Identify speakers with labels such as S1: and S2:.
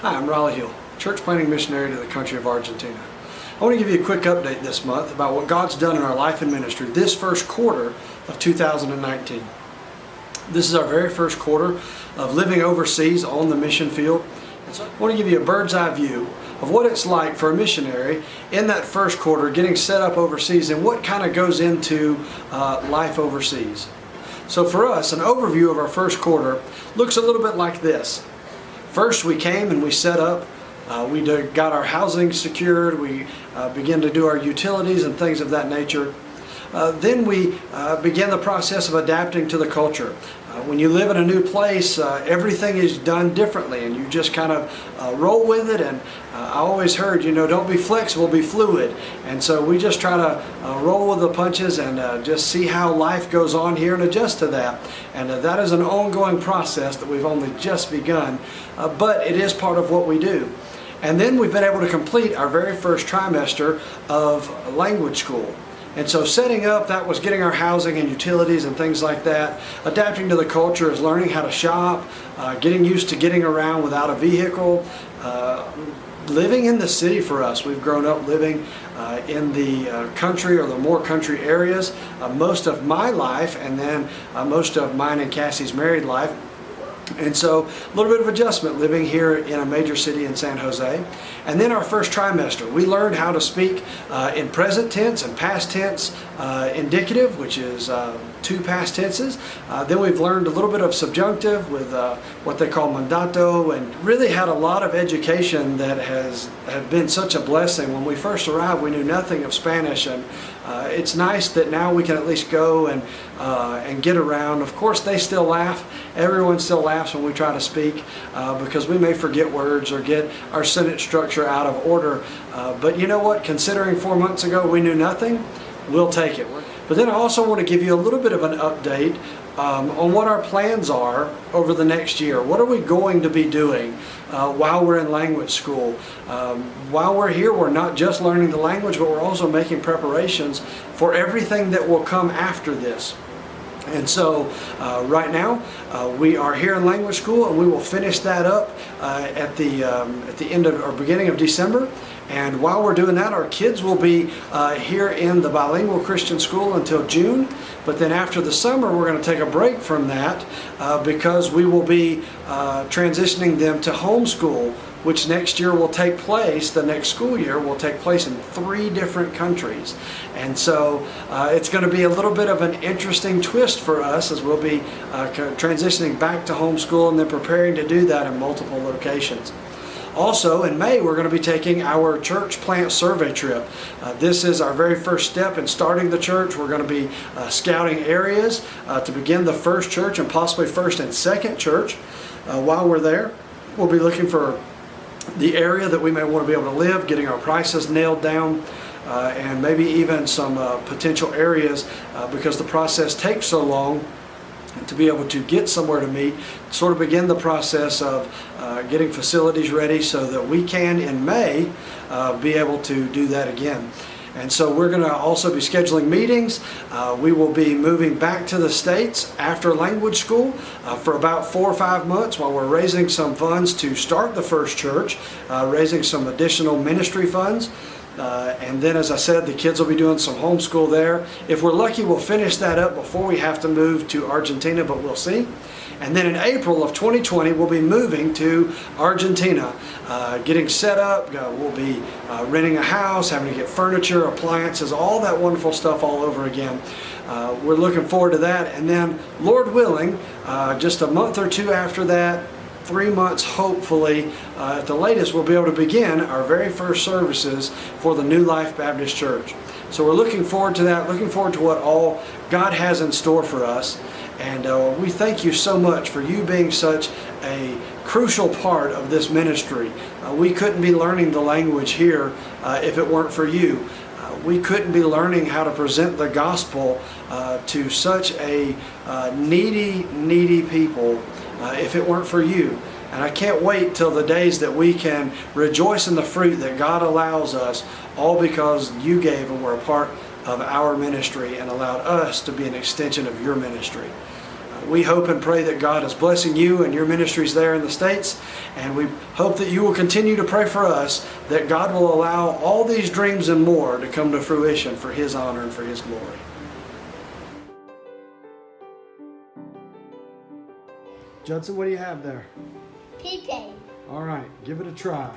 S1: Hi, I'm Riley Hill, church planting missionary to the country of Argentina. I want to give you a quick update this month about what God's done in our life and ministry this first quarter of 2019. This is our very first quarter of living overseas on the mission field. And so I want to give you a bird's eye view of what it's like for a missionary in that first quarter getting set up overseas and what kind of goes into life overseas. So for us, an overview of our first quarter looks a little bit like this. First, we came and we set up. We got our housing secured. We began to do our utilities and things of that nature. Then we began the process of adapting to the culture. When you live in a new place, everything is done differently, and you just kind of roll with it. And I always heard, don't be flexible, be fluid. And so we just try to roll with the punches and just see how life goes on here and adjust to that. And that is an ongoing process that we've only just begun, but it is part of what we do. And then we've been able to complete our very first trimester of language school. And so setting up, that was getting our housing and utilities and things like that. Adapting to the culture is learning how to shop, getting used to getting around without a vehicle. Living in the city for us. We've grown up living in the country or the more country areas most of my life, and then most of mine and Cassie's married life. And so a little bit of adjustment living here in a major city in San Jose. And then our first trimester, we learned how to speak in present tense and past tense indicative, which is two past tenses. Then we've learned a little bit of subjunctive with what they call mandato, and really had a lot of education that has been such a blessing. When we first arrived, we knew nothing of Spanish, and it's nice that now we can at least go and get around. Of course, they still laugh. Everyone still laughs when we try to speak because we may forget words or get our sentence structure out of order. But you know what? Considering 4 months ago we knew nothing, we'll take it. But then I also want to give you a little bit of an update on what our plans are over the next year. What are we going to be doing while we're in language school? While we're here, we're not just learning the language, but we're also making preparations for everything that will come after this. And so right now we are here in language school, and we will finish that up at the end of or beginning of December. And while we're doing that, our kids will be here in the bilingual Christian school until June. But then after the summer, we're going to take a break from that because we will be transitioning them to homeschool, which next year will take place, the next school year will take place in 3 different countries. And so it's going to be a little bit of an interesting twist for us as we'll be transitioning back to homeschool and then preparing to do that in multiple locations. Also, in May, we're going to be taking our church plant survey trip. This is our very first step in starting the church. We're going to be scouting areas to begin the first church and possibly first and second church. While we're there, we'll be looking for the area that we may want to be able to live, getting our prices nailed down, and maybe even some potential areas because the process takes so long to be able to get somewhere to meet, sort of begin the process of getting facilities ready so that we can, in May, be able to do that again. And so we're going to also be scheduling meetings. We will be moving back to the States after language school for about 4 or 5 months while we're raising some funds to start the first church, raising some additional ministry funds. And then, as I said, the kids will be doing some homeschool there. If we're lucky, we'll finish that up before we have to move to Argentina, but we'll see. And then in April of 2020, we'll be moving to Argentina, getting set up. We'll be renting a house, having to get furniture, appliances, all that wonderful stuff all over again. We're looking forward to that. And then, Lord willing, just a month or 2 after that, 3 months hopefully, at the latest, we'll be able to begin our very first services for the New Life Baptist Church. So we're looking forward to that, looking forward to what all God has in store for us. And we thank you so much for you being such a crucial part of this ministry. We couldn't be learning the language here if it weren't for you. We couldn't be learning how to present the gospel to such a needy people if it weren't for you. And I can't wait till the days that we can rejoice in the fruit that God allows us, all because you gave and were a part of our ministry and allowed us to be an extension of your ministry. We hope and pray that God is blessing you and your ministries there in the States, and we hope that you will continue to pray for us that God will allow all these dreams and more to come to fruition for His honor and for His glory. Judson, what do you have there?
S2: Peeping.
S1: All right, give it a try.